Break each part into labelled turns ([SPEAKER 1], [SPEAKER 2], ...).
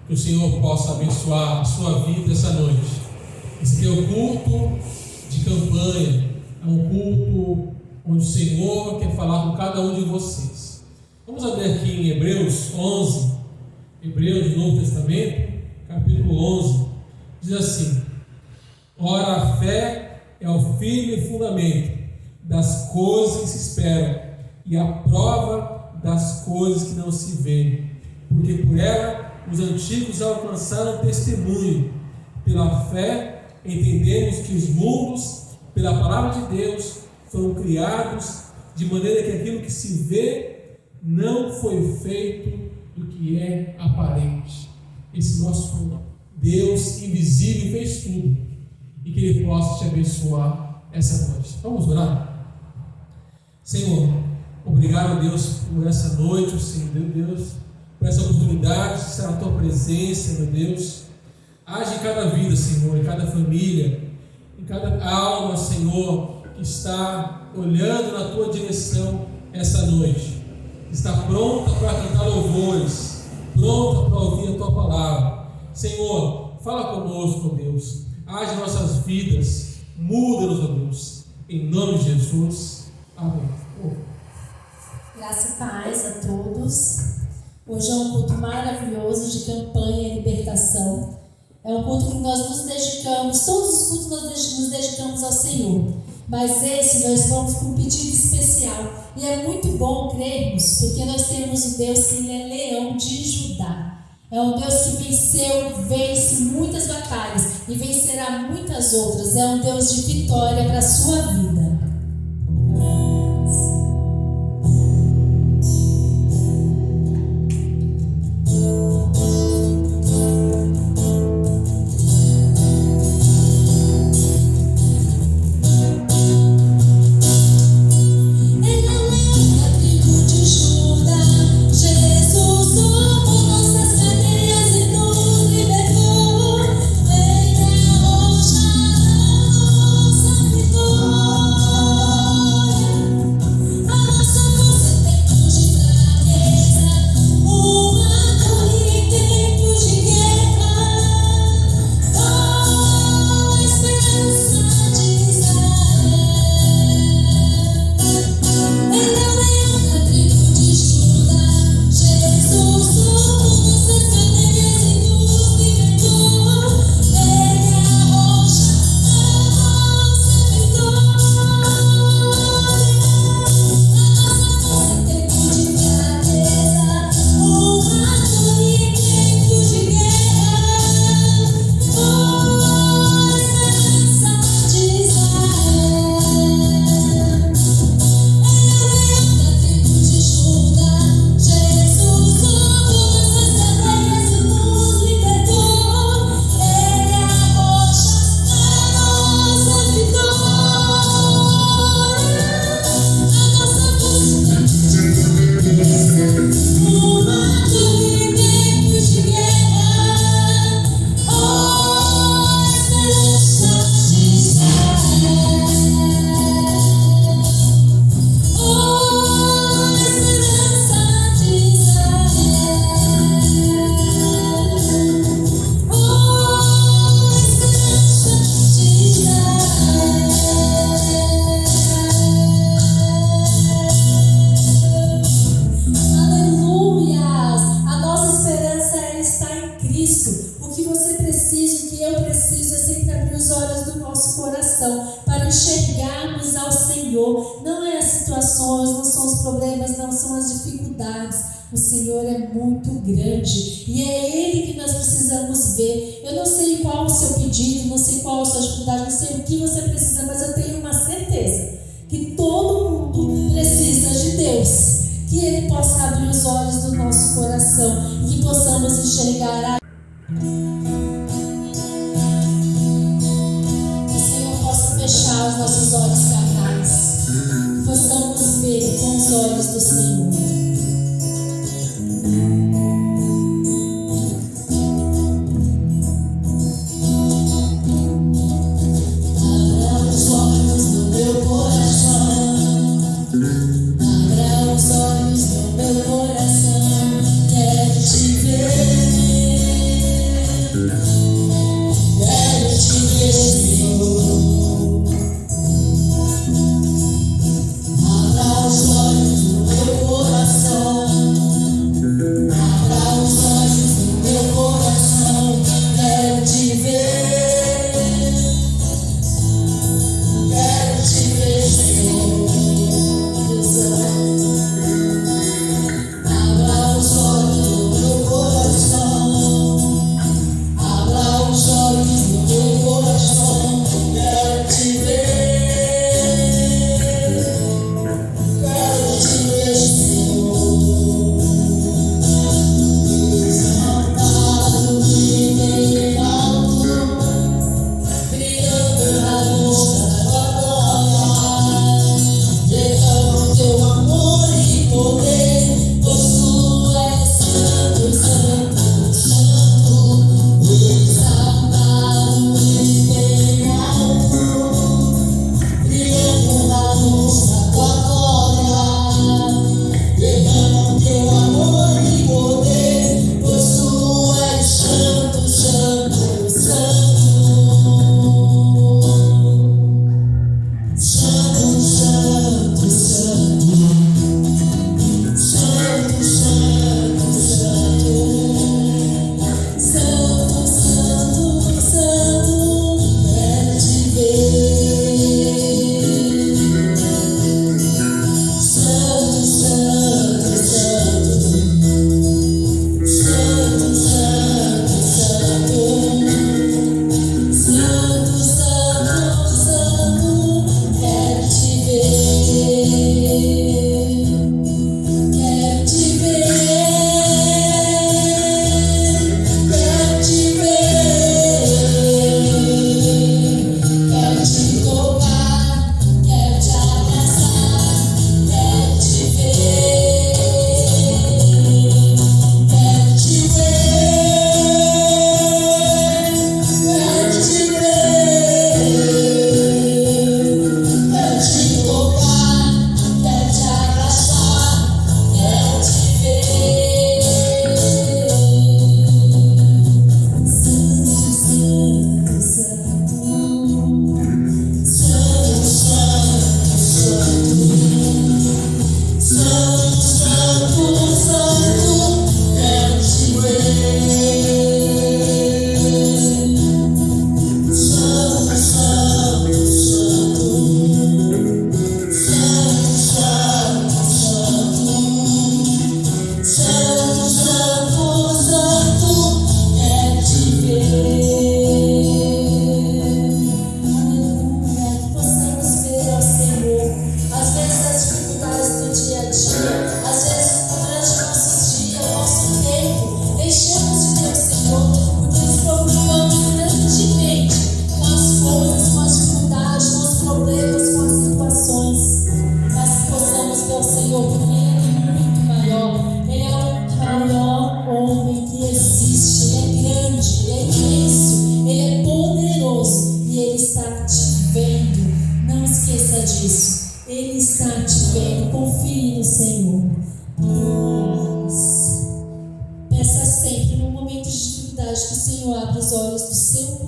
[SPEAKER 1] Que o Senhor possa abençoar a sua vida essa noite. Esse aqui é o culto de campanha, é um culto onde o Senhor quer falar com cada um de vocês. Vamos abrir aqui em Hebreus 11, Hebreus do Novo Testamento, capítulo 11, diz assim: ora, a fé é o firme fundamento das coisas que se esperam e a prova das coisas que não se veem, porque por ela os antigos alcançaram testemunho. Pela fé entendemos que os mundos, pela palavra de Deus, foram criados de maneira que aquilo que se vê não foi feito do que é aparente. Esse nosso Deus invisível fez tudo, e que Ele possa te abençoar essa noite. Vamos orar? Senhor, obrigado, Deus, por essa noite, Senhor Deus, por essa oportunidade de estar na Tua presença, meu Deus. Age em cada vida, Senhor, em cada família, em cada alma, Senhor, que está olhando na Tua direção essa noite, está pronta para cantar louvores, pronta para ouvir a Tua palavra. Senhor, fala conosco, Deus, age em nossas vidas, muda-nos, ó Deus, em nome de Jesus, amém.
[SPEAKER 2] Graça e paz a todos. Hoje é um culto maravilhoso de campanha e libertação. É um culto que nós nos dedicamos, todos os cultos nós nos dedicamos ao Senhor, mas esse nós vamos com um pedido especial, e é muito bom crermos, porque nós temos um Deus que Ele é leão de Judá. É um Deus que venceu, vence muitas batalhas e vencerá muitas outras. É um Deus de vitória para a sua vida. O Senhor é muito grande e é Ele que nós precisamos ver. Eu não sei qual o seu pedido, não sei qual a sua dificuldade, não sei o que você precisa, mas eu tenho uma certeza que todo mundo precisa de Deus, que Ele possa abrir os olhos do nosso coração e que possamos enxergar a que o Senhor possa fechar os nossos olhos carnais, que possamos ver com os olhos do Senhor.
[SPEAKER 3] Abra os olhos do meu coração, quero te ver.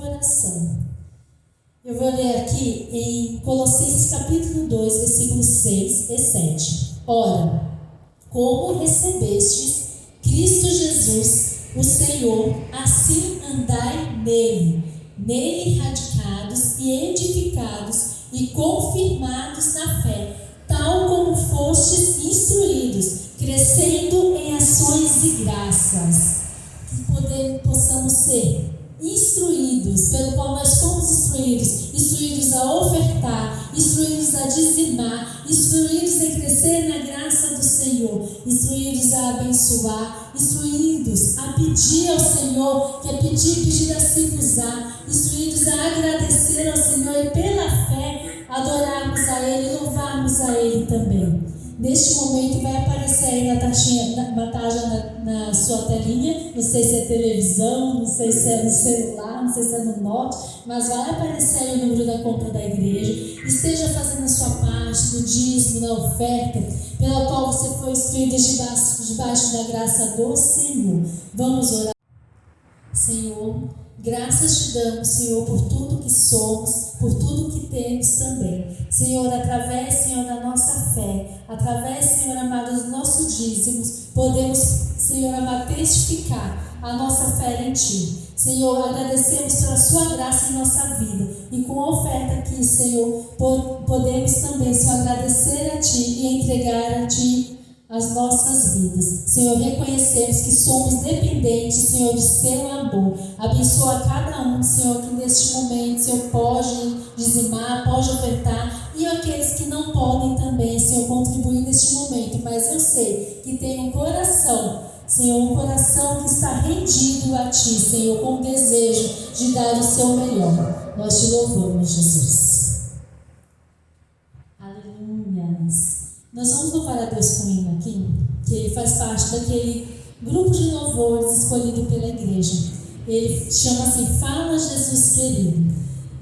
[SPEAKER 2] coração. Eu vou ler aqui em Colossenses capítulo 2, versículos 6 e 7. Ora, como recebestes Cristo Jesus, o Senhor, assim andai nele radicados e edificados e confirmados na fé, tal como fostes instruídos, crescendo em ações e graças. Que possamos ser instruídos, pelo qual nós fomos instruídos a ofertar, instruídos a dizimar, instruídos a crescer na graça do Senhor, instruídos a abençoar, instruídos a pedir ao Senhor, que é pedir a se usar, instruídos a agradecer ao Senhor e pela fé adorarmos a Ele e louvarmos a Ele também. Neste momento vai aparecer aí Natasha na sua telinha, não sei se é televisão, não sei se é no celular, não sei se é no note, mas vai aparecer aí o número da conta da igreja. Esteja fazendo a sua parte no dízimo, na oferta, pela qual você foi instruído debaixo da graça do Senhor. Vamos orar. Senhor, graças te damos, Senhor, por tudo que somos, por tudo que temos também. Senhor, através, Senhor, da nossa fé, através, Senhor amado, dos nossos dízimos, podemos, Senhor amado, testificar a nossa fé em Ti. Senhor, agradecemos pela Sua graça em nossa vida. E com a oferta aqui, Senhor, podemos também, Senhor, agradecer a Ti e entregar a Ti as nossas vidas. Senhor, reconhecemos que somos dependentes, Senhor, de Seu amor. Abençoa cada um, Senhor, que neste momento, Senhor, pode dizimar, pode ofertar, e aqueles que não podem também, Senhor, contribuir neste momento. Mas eu sei que tem um coração, Senhor, um coração que está rendido a Ti, Senhor, com o desejo de dar o Seu melhor. Nós Te louvamos, Jesus. Aleluia. Nós vamos louvar a Deus com hino aqui, que ele faz parte daquele grupo de louvores escolhido pela igreja. Ele chama assim, Fala Jesus Querido.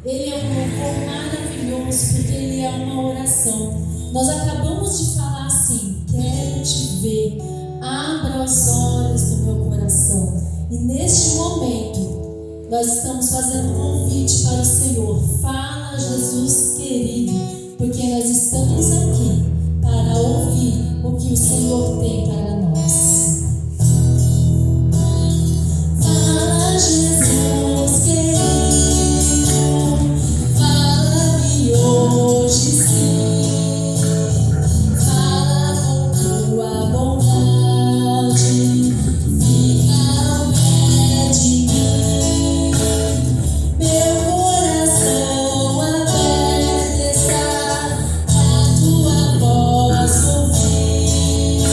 [SPEAKER 2] Ele é um louvor maravilhoso, porque ele é uma oração. Nós acabamos de falar assim, quero te ver, abra os olhos do meu coração. E neste momento, nós estamos fazendo um convite para o Senhor. Fala Jesus Querido, porque nós estamos aqui para ouvir o que o Senhor tem para nós. Fala Jesus querido, fala-me hoje sim, fala com tua bondade, fica ao pé de mim, meu coração aberto está. Tua voz ouvir,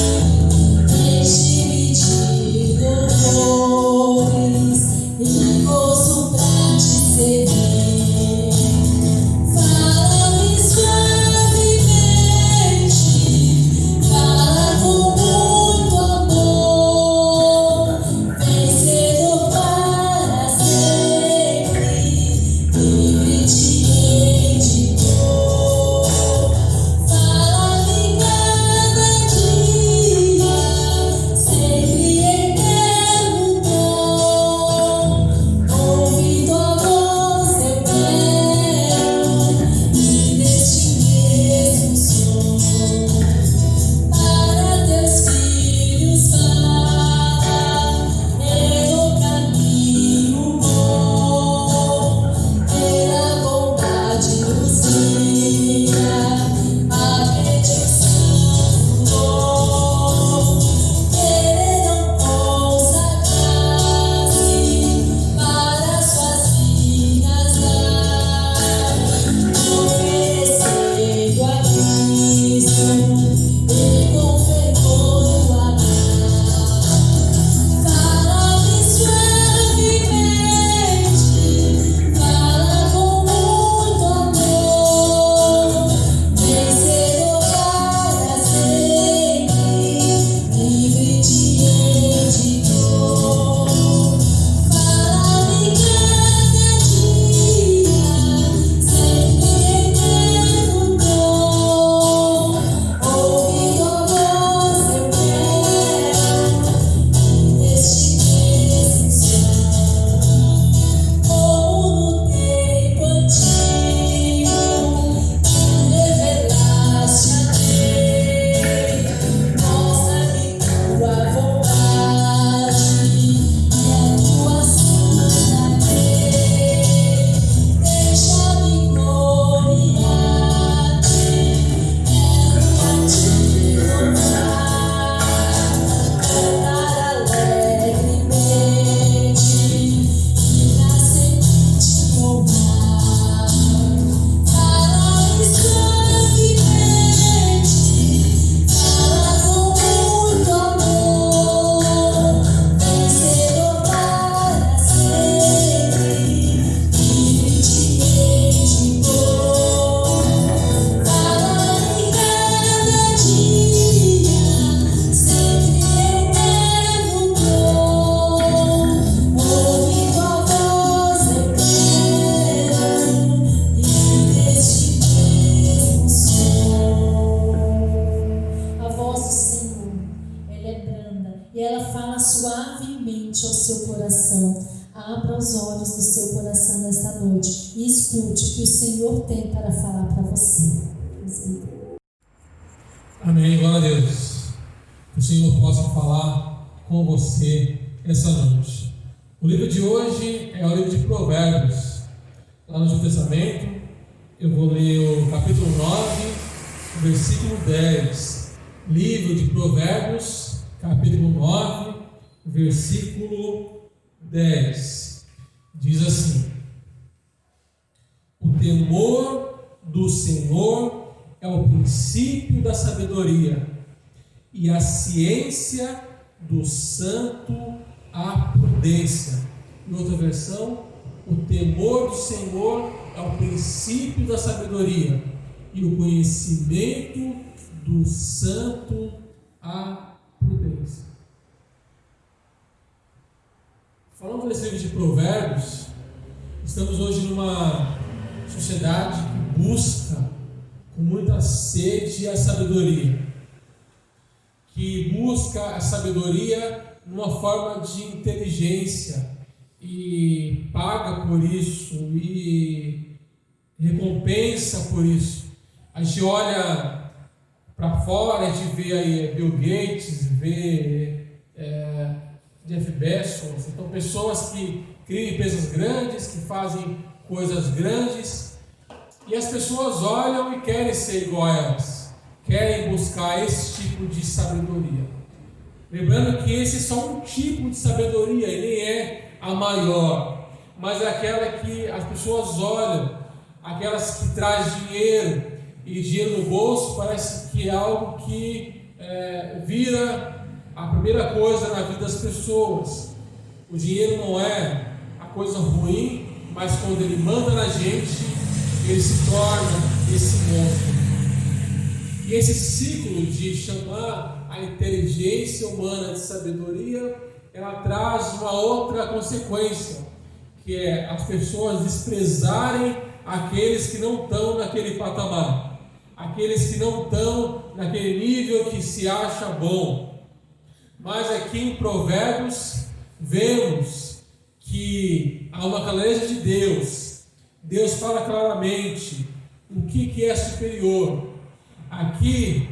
[SPEAKER 2] abra os olhos do seu coração nesta noite e escute o que o Senhor tem para falar para você.
[SPEAKER 1] Amém, glória a Deus. Que o Senhor possa falar com você essa noite. O livro de hoje é o livro de Provérbios. Lá no Antigo Testamento, eu vou ler o capítulo 9, versículo 10. Livro de Provérbios, capítulo 9, versículo 10. Diz assim: o temor do Senhor é o princípio da sabedoria, e a ciência do santo a prudência. Em outra versão, o temor do Senhor é o princípio da sabedoria, e o conhecimento do santo a prudência. Falando desse livro de Provérbios, estamos hoje numa sociedade que busca com muita sede a sabedoria, que busca a sabedoria numa forma de inteligência e paga por isso e recompensa por isso. A gente olha para fora, a gente vê aí Bill Gates, vê Jeff Bezos, então pessoas que criam empresas grandes, que fazem coisas grandes, e as pessoas olham e querem ser igual a elas, querem buscar esse tipo de sabedoria. Lembrando que esse é só um tipo de sabedoria, e nem é a maior, mas é aquela que as pessoas olham, aquelas que traz dinheiro, e dinheiro no bolso parece que é algo que vira a primeira coisa na vida das pessoas. O dinheiro não é a coisa ruim, mas quando ele manda na gente, ele se torna esse monstro. E esse ciclo de chamar a inteligência humana de sabedoria, ela traz uma outra consequência, que é as pessoas desprezarem aqueles que não estão naquele patamar, aqueles que não estão naquele nível que se acha bom. Mas aqui em Provérbios vemos que há uma clareza de Deus. Deus fala claramente o que é superior. Aqui,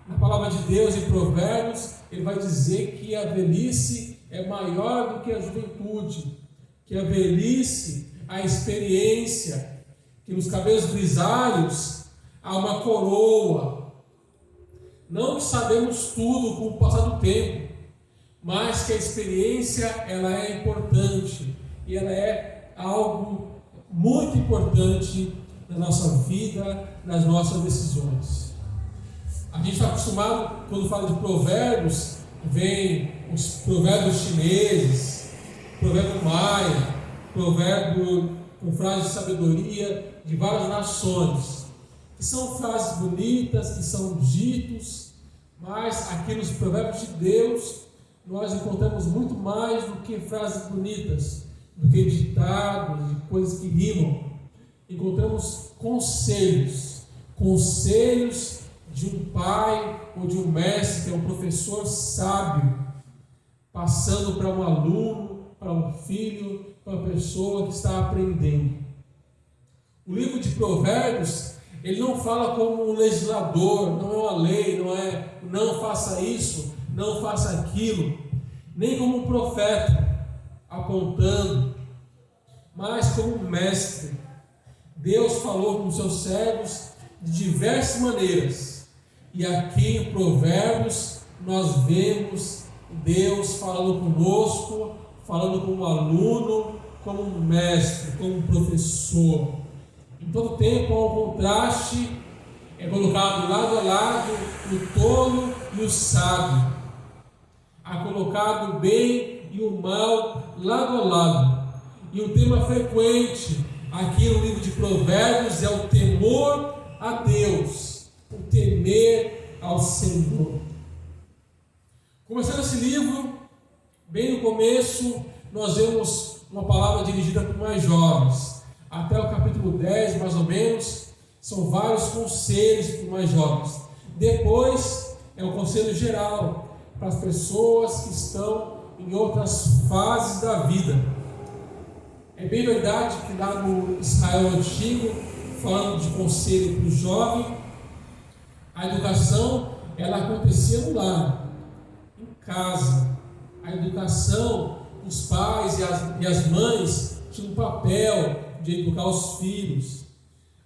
[SPEAKER 1] na palavra de Deus, em Provérbios, ele vai dizer que a velhice é maior do que a juventude, que a velhice, a experiência, que nos cabelos grisalhos há uma coroa. Não sabemos tudo com o passar do tempo, mas que a experiência ela é importante, e ela é algo muito importante na nossa vida, nas nossas decisões. A gente está acostumado, quando fala de provérbios, vem os provérbios chineses, provérbio maia, provérbio com frases de sabedoria de várias nações, que são frases bonitas, que são ditos, mas aqui nos provérbios de Deus nós encontramos muito mais do que frases bonitas, do que ditados, de coisas que rimam. Encontramos conselhos de um pai ou de um mestre, que é um professor sábio, passando para um aluno, para um filho, para uma pessoa que está aprendendo. O livro de Provérbios, ele não fala como um legislador, não é uma lei, não é não faça isso, não faça aquilo, nem como um profeta apontando, mas como um mestre. Deus falou com seus servos de diversas maneiras, e aqui em Provérbios nós vemos Deus falando conosco, falando como um aluno, como um mestre, como um professor. Em todo tempo há um contraste, é colocado lado a lado o tolo e o sábio, há colocado o bem e o mal lado a lado. E um tema frequente aqui no livro de Provérbios é o temor a Deus, o temer ao Senhor. Começando esse livro, bem no começo, nós vemos uma palavra dirigida para os mais jovens. Até o capítulo 10, mais ou menos, são vários conselhos para os mais jovens. Depois é o conselho geral para as pessoas que estão em outras fases da vida. É bem verdade que lá no Israel antigo, falando de conselho para o jovem, a educação ela acontecia no lar, em casa. A educação, os pais e as mães tinham um papel de educar os filhos.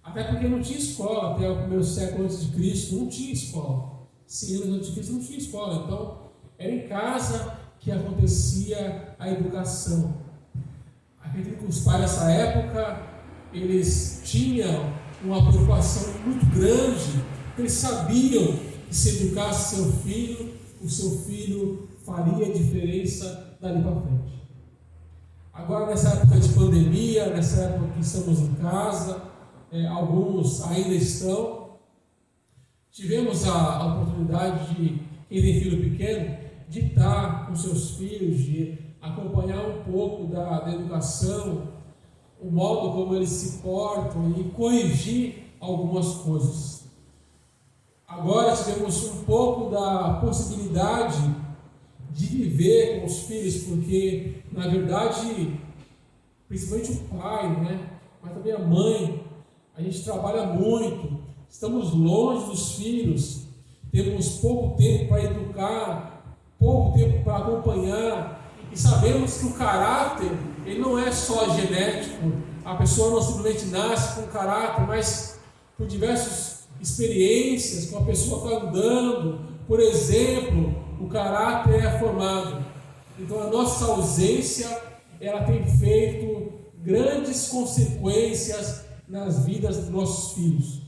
[SPEAKER 1] Até porque não tinha escola, até o primeiro século antes de Cristo não tinha escola. 100 anos antes de Cristo não tinha escola. Então, era em casa que acontecia a educação. Acredito que os pais dessa época, eles tinham uma preocupação muito grande, porque eles sabiam que se educasse seu filho, o seu filho faria diferença dali para frente. Agora, nessa época de pandemia, nessa época que estamos em casa, alguns ainda estão, tivemos a oportunidade de, quem tem filho pequeno, de estar com seus filhos, de acompanhar um pouco da educação, o modo como eles se portam e corrigir algumas coisas. Agora tivemos um pouco da possibilidade de viver com os filhos, porque na verdade, principalmente o pai, mas também a mãe, a gente trabalha muito, estamos longe dos filhos, temos pouco tempo para educar, pouco tempo para acompanhar, e sabemos que o caráter, ele não é só genético, a pessoa não simplesmente nasce com caráter, mas por diversas experiências, com a pessoa está andando, por exemplo, o caráter é formado. Então a nossa ausência, ela tem feito grandes consequências nas vidas dos nossos filhos.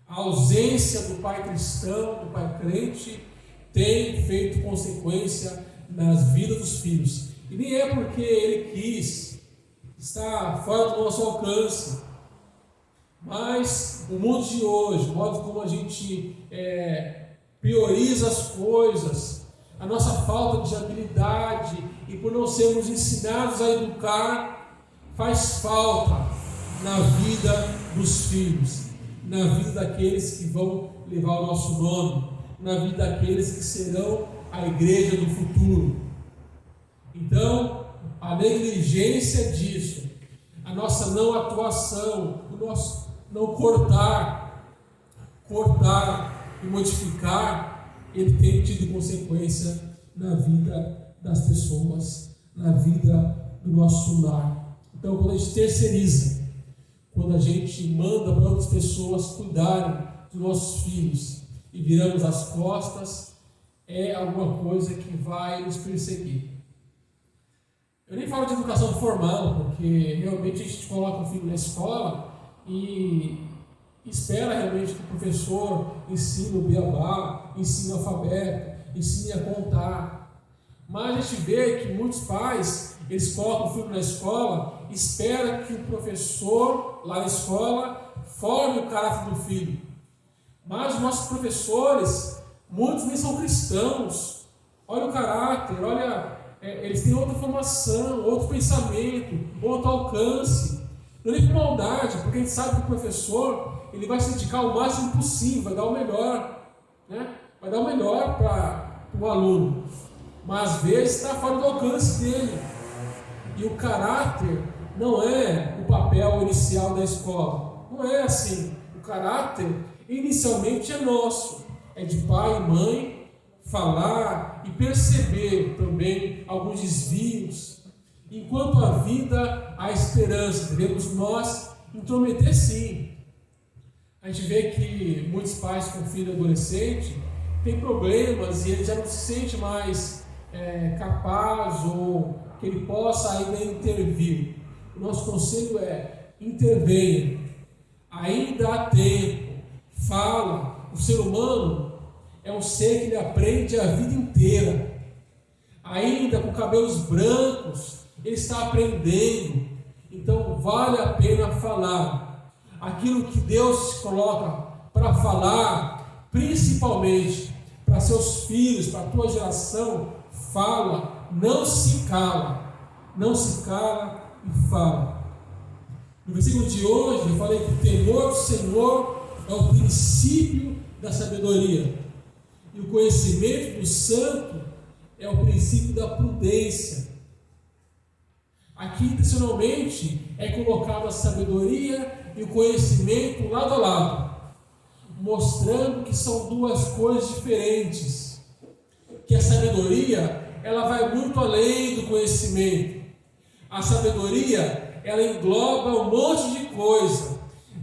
[SPEAKER 1] A ausência do pai cristão, do pai crente, tem feito consequência nas vidas dos filhos. E nem é porque ele quis, está fora do nosso alcance, mas o mundo de hoje, o modo como a gente prioriza as coisas, a nossa falta de habilidade e por não sermos ensinados a educar, faz falta na vida dos filhos, na vida daqueles que vão levar o nosso nome, na vida daqueles que serão a igreja do futuro. Então, a negligência disso, a nossa não atuação, o nosso não cortar e modificar, ele tem tido consequência na vida das pessoas, na vida do nosso lar. Então, quando a gente terceiriza, quando a gente manda para outras pessoas cuidarem dos nossos filhos e viramos as costas, é alguma coisa que vai nos perseguir. Eu nem falo de educação formal, porque realmente a gente coloca o filho na escola e espera realmente que o professor ensine o beabá, ensine o alfabeto, ensine a contar. Mas a gente vê que muitos pais, eles colocam o filho na escola e esperam que o professor lá na escola forme o caráter do filho. Mas os nossos professores, muitos nem são cristãos. Olha o caráter, eles têm outra formação, outro pensamento, outro alcance. Não é nem por maldade, porque a gente sabe que o professor, ele vai se dedicar o máximo possível, vai dar o melhor, vai dar o melhor para o aluno, mas às vezes está fora do alcance dele. E o caráter não é o papel inicial da escola, não é assim. O caráter inicialmente é nosso, é de pai e mãe falar e perceber também alguns desvios. Enquanto há vida, há esperança. Devemos nós intrometer sim. A gente vê que muitos pais com filho adolescente têm problemas e ele já não se sente mais capaz ou que ele possa ainda intervir. O nosso conselho é: intervenha. Ainda há tempo. Fala. O ser humano é um ser que ele aprende a vida inteira. Ainda com cabelos brancos, ele está aprendendo. Então vale a pena falar aquilo que Deus coloca para falar, principalmente para seus filhos, para a tua geração. Fala, não se cala e fala. No versículo de hoje eu falei que o temor do Senhor é o princípio da sabedoria, e o conhecimento do santo é o princípio da prudência. Aqui, intencionalmente, é colocado a sabedoria e o conhecimento lado a lado, mostrando que são duas coisas diferentes, que a sabedoria, ela vai muito além do conhecimento. A sabedoria, ela engloba um monte de coisa.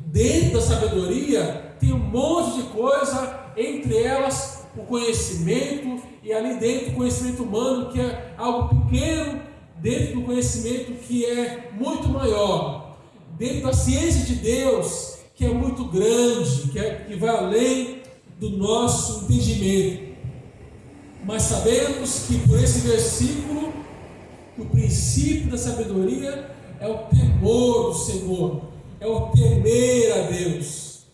[SPEAKER 1] Dentro da sabedoria tem um monte de coisa, entre elas o conhecimento, e ali dentro o conhecimento humano, que é algo pequeno, dentro do conhecimento que é muito maior, dentro da ciência de Deus, que é muito grande, que vai além do nosso entendimento. Mas sabemos que por esse versículo, que o princípio da sabedoria é o temor do Senhor, é o temer a Deus.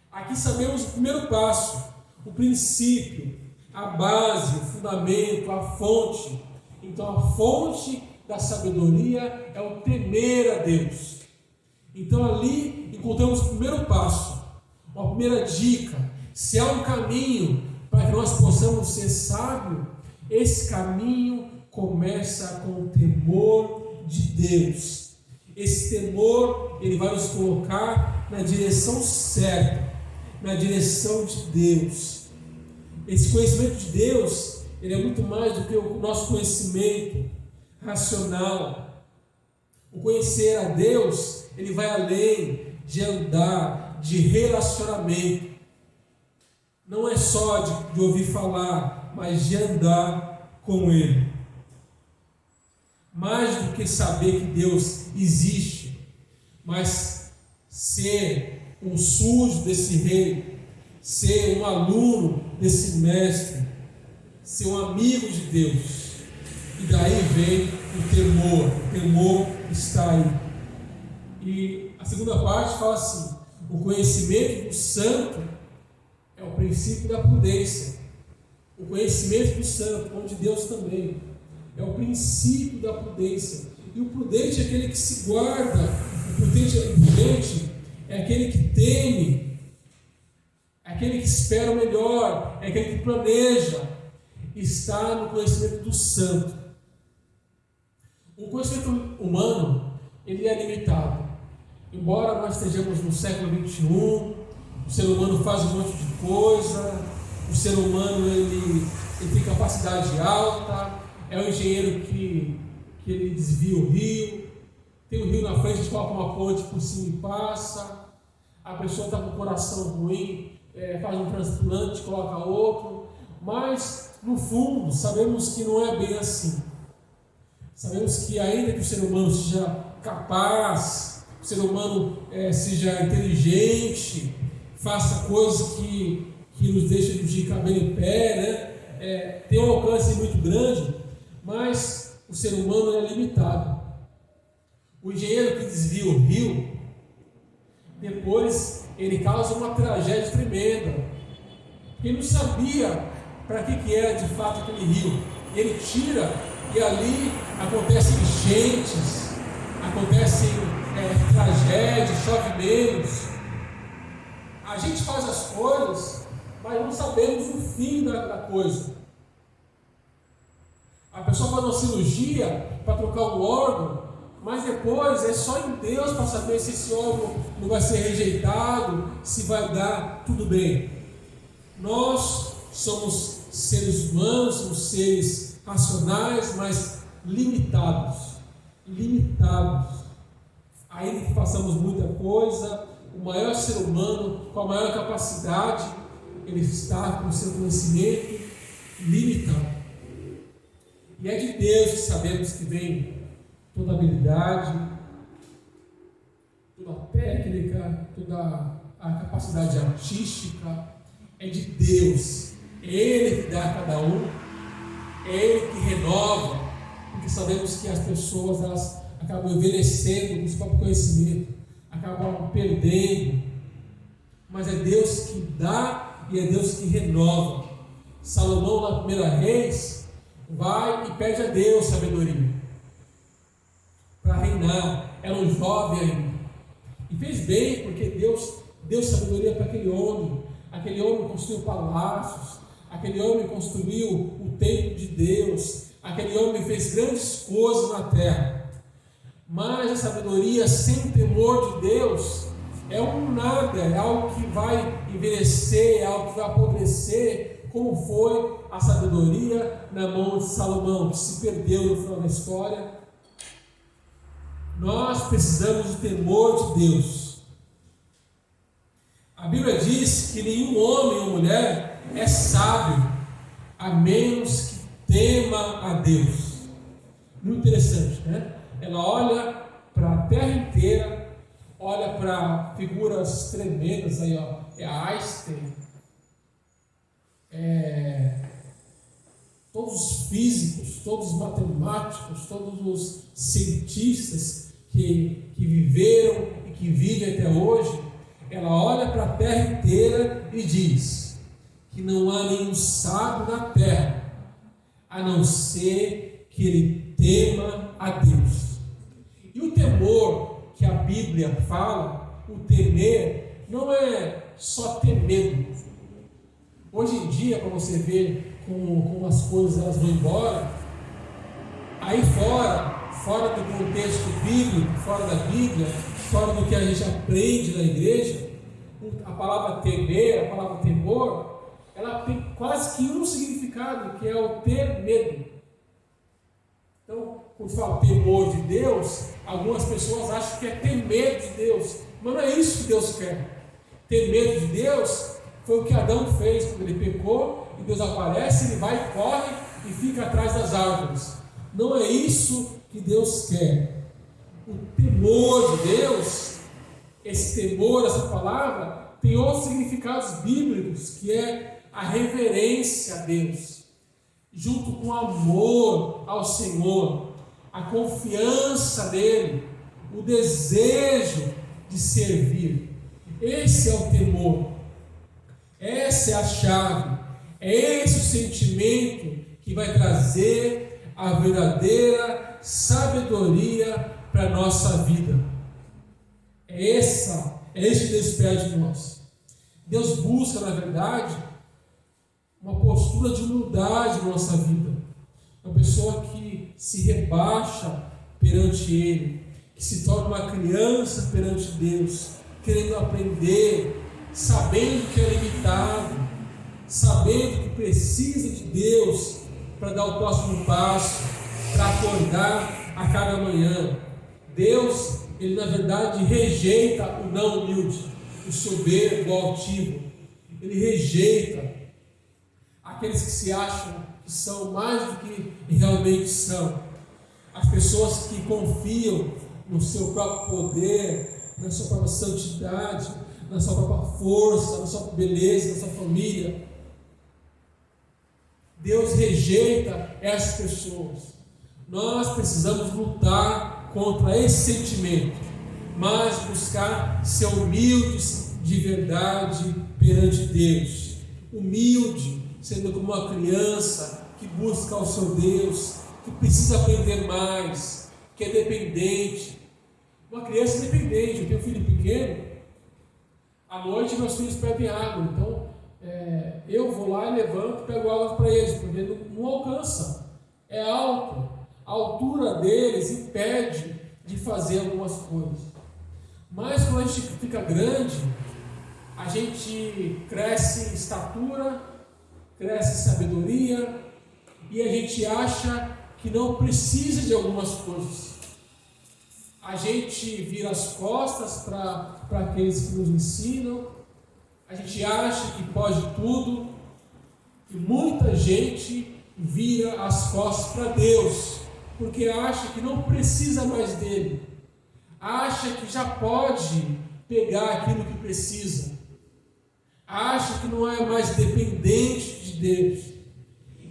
[SPEAKER 1] Aqui sabemos o primeiro passo, o princípio, a base, o fundamento, a fonte. Então a fonte da sabedoria é o temer a Deus. Então ali encontramos o primeiro passo, uma primeira dica. Se há um caminho para que nós possamos ser sábios, esse caminho começa com o temor de Deus. Esse temor, ele vai nos colocar na direção certa, na direção de Deus. Esse conhecimento de Deus, ele é muito mais do que o nosso conhecimento racional. O conhecer a Deus, ele vai além de andar, de relacionamento. Não é só de ouvir falar, mas de andar com Ele. Mais do que saber que Deus existe, mas ser um súdito desse rei, ser um aluno desse mestre, ser um amigo de Deus. E daí vem o temor está aí. E a segunda parte fala assim: o conhecimento do santo é o princípio da prudência. O conhecimento do santo, como de Deus também, é o princípio da prudência. E o prudente é aquele que se guarda, o prudente é aquele que teme, é aquele que espera o melhor, é aquele que planeja. Está no conhecimento do santo. O conhecimento humano, ele é limitado. Embora nós estejamos no século XXI, o ser humano faz um monte de coisa, o ser humano ele tem capacidade alta, é o engenheiro que ele desvia o rio, tem o rio na frente, a gente coloca uma ponte por cima e passa, a pessoa está com o coração ruim, faz um transplante, coloca outro, mas no fundo, sabemos que não é bem assim. Sabemos que ainda que o ser humano seja capaz, o ser humano seja inteligente, faça coisas que nos deixam de cabelo em pé, né? Tem um alcance muito grande, mas o ser humano é limitado. O engenheiro que desvia o rio, depois ele causa uma tragédia tremenda. Ele não sabia para que era de fato aquele rio. Ele tira e ali acontecem enchentes, acontecem tragédias, chove menos. A gente faz as coisas, mas não sabemos o fim da coisa. A pessoa faz uma cirurgia para trocar um órgão, mas depois é só em Deus para saber se esse órgão não vai ser rejeitado, se vai dar tudo bem. Nós somos seres humanos, somos seres racionais, mas limitados. Ainda que façamos muita coisa, o maior ser humano, com a maior capacidade, ele está com o seu conhecimento limitado. E é de Deus que sabemos que vem toda a habilidade, toda a técnica, toda a capacidade artística, é de Deus. É Ele que dá a cada um, é Ele que renova, porque sabemos que as pessoas elas acabam envelhecendo com o próprio conhecimento, acabam perdendo, mas é Deus que dá e é Deus que renova. Salomão, na primeira Reis, vai e pede a Deus sabedoria para reinar. Era um jovem ainda, e fez bem, porque Deus deu sabedoria para aquele homem. Aquele homem construiu palácios, aquele homem construiu o templo de Deus, aquele homem fez grandes coisas na terra. Mas a sabedoria sem temor de Deus é um nada, é algo que vai envelhecer, é algo que vai apodrecer, como foi a sabedoria na mão de Salomão, que se perdeu no final da história. Nós precisamos do temor de Deus. A Bíblia diz que nenhum homem ou mulher é sábio, a menos que tema a Deus. Muito interessante, né? Ela olha para a terra inteira, olha para figuras tremendas aí, ó. É Einstein, todos os físicos, todos os matemáticos, todos os cientistas que viveram e que vivem até hoje. Ela olha para a terra inteira e diz que não há nenhum sábio na terra, a não ser que ele tema a Deus. E o temor que a Bíblia fala, o temer, não é só ter medo. Hoje em dia, para você ver como as coisas elas vão embora, aí fora do contexto bíblico, fora da Bíblia, fora do que a gente aprende na igreja, a palavra temer, a palavra temor, ela tem quase que um significado, que é o ter medo. Então, quando fala temor de Deus, algumas pessoas acham que é ter medo de Deus, mas não é isso que Deus quer. Ter medo de Deus foi o que Adão fez quando ele pecou, e Deus aparece, ele vai, corre e fica atrás das árvores. Não é isso que Deus quer. O temor de Deus, esse temor, essa palavra, tem outros significados bíblicos, que é a reverência a Deus, junto com o amor ao Senhor, a confiança nele, o desejo de servir. Esse é o temor, essa é a chave, é esse o sentimento que vai trazer a verdadeira sabedoria para a nossa vida. É isso que Deus pede de nós. Deus busca, na verdade, uma postura de humildade na nossa vida. Uma pessoa que se rebaixa perante Ele, que se torna uma criança perante Deus, querendo aprender, sabendo que é limitado, sabendo que precisa de Deus para dar o próximo passo, para acordar a cada manhã. Deus, Ele na verdade rejeita o não humilde, o soberbo, o altivo. Ele rejeita aqueles que se acham que são mais do que realmente são. As pessoas que confiam no seu próprio poder, na sua própria santidade, na sua própria força, na sua beleza, na sua família. Deus rejeita essas pessoas. Nós precisamos lutar contra esse sentimento, mas buscar ser humildes de verdade perante Deus. Humilde, sendo como uma criança que busca ao seu Deus, que precisa aprender mais, que é dependente. Uma criança dependente. Eu tenho um filho pequeno, à noite meus filhos pedem água, então eu vou lá e levanto e pego água para eles, porque não alcança, é alto, a altura deles impede de fazer algumas coisas. Mas quando a gente fica grande, a gente cresce em estatura, cresce em sabedoria, e a gente acha que não precisa de algumas coisas. A gente vira as costas para aqueles que nos ensinam, a gente acha que pode tudo, e muita gente vira as costas para Deus, porque acha que não precisa mais dele, acha que já pode pegar aquilo que precisa, acha que não é mais dependente de Deus,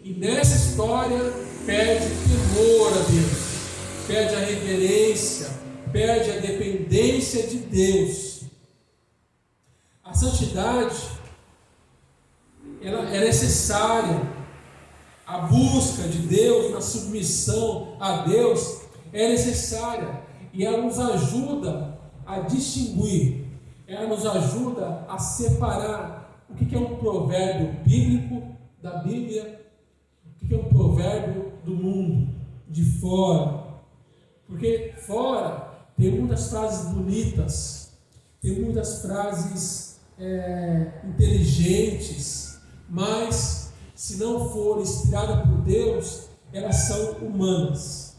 [SPEAKER 1] e nessa história perde temor a Deus, perde a reverência, perde a dependência de Deus. A santidade, ela é necessária. A busca de Deus, na submissão a Deus, é necessária. E ela nos ajuda a distinguir, ela nos ajuda a separar o que é um provérbio bíblico da Bíblia, o que é um provérbio do mundo, de fora. Porque fora tem muitas frases bonitas, tem muitas frases inteligentes, mas se não for inspirada por Deus, elas são humanas.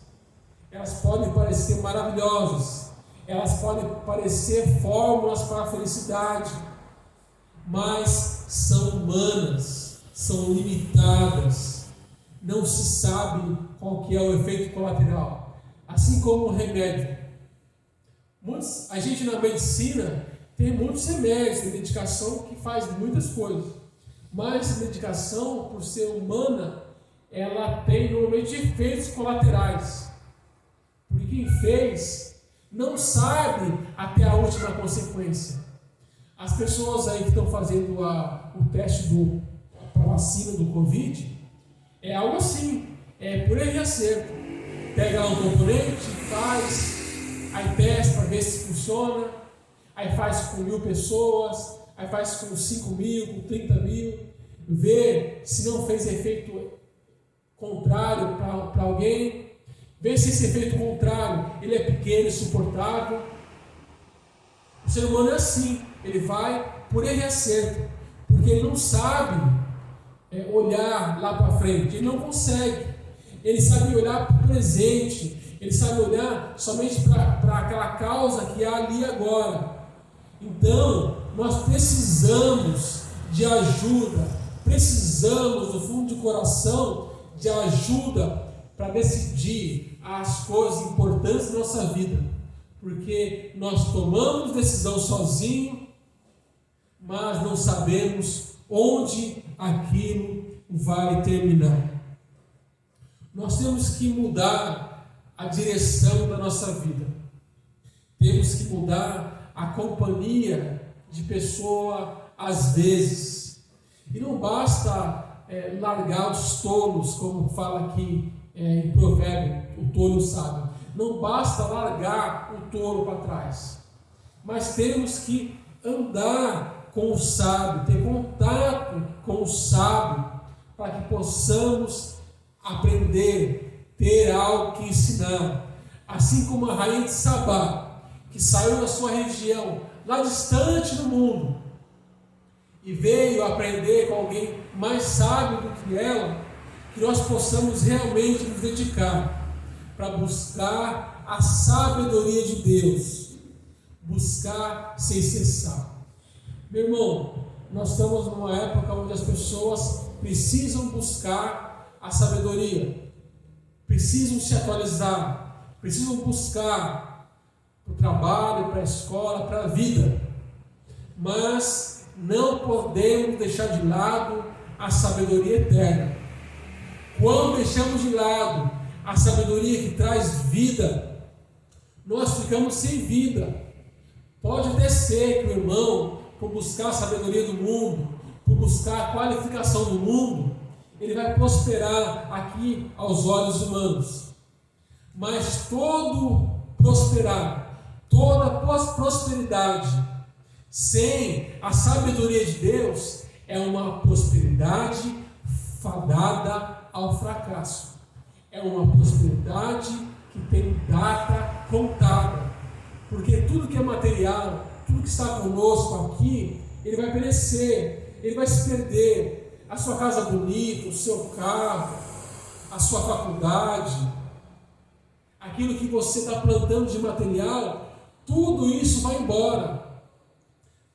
[SPEAKER 1] Elas podem parecer maravilhosas, elas podem parecer fórmulas para a felicidade, mas são humanas, são limitadas, não se sabe qual que é o efeito colateral, assim como o remédio. A gente na medicina tem muitos remédios, tem medicação que faz muitas coisas, mas a medicação, por ser humana, ela tem normalmente efeitos colaterais, porque quem fez não sabe até a última consequência. As pessoas aí que estão fazendo o teste para a vacina do Covid, é algo assim, por erro e acerto. Pega lá um componente, faz, aí testa para ver se funciona, aí faz com 1.000 pessoas, aí faz com 5.000, com 30.000, vê se não fez efeito contrário para alguém, vê se esse efeito contrário ele é pequeno e suportável. O ser humano é assim, ele vai por erro e acerto, porque ele não sabe olhar lá para frente, ele não consegue, ele sabe olhar para o presente, ele sabe olhar somente para aquela causa que há ali agora. Então, nós precisamos de ajuda, precisamos do fundo de coração de ajuda para decidir as coisas importantes da nossa vida, porque nós tomamos decisão sozinho, mas não sabemos onde aquilo vai terminar. Nós temos que mudar a direção da nossa vida, temos que mudar a companhia de pessoa às vezes, e não basta largar os tolos, como fala aqui em Provérbio, o tolo sábio. Não basta largar o tolo para trás, mas temos que andar com o sábio, ter contato com o sábio, para que possamos aprender, ter algo que ensinar. Assim como a rainha de Sabá, que saiu da sua região, lá distante do mundo, e veio aprender com alguém mais sábio do que ela, que nós possamos realmente nos dedicar para buscar a sabedoria de Deus, buscar sem cessar. Meu irmão, nós estamos numa época onde as pessoas precisam buscar a sabedoria, precisam se atualizar, precisam buscar para o trabalho, para a escola, para a vida, mas não podemos deixar de lado a sabedoria eterna. Quando deixamos de lado a sabedoria que traz vida, nós ficamos sem vida. Pode até ser que o irmão, por buscar a sabedoria do mundo, por buscar a qualificação do mundo, ele vai prosperar aqui aos olhos humanos. Mas todo prosperar, toda prosperidade sem a sabedoria de Deus é uma prosperidade fadada ao fracasso. É uma prosperidade que tem data contada, porque tudo que é material, tudo que está conosco aqui, ele vai perecer, ele vai se perder. A sua casa bonita, o seu carro, a sua faculdade, aquilo que você está plantando de material, tudo isso vai embora.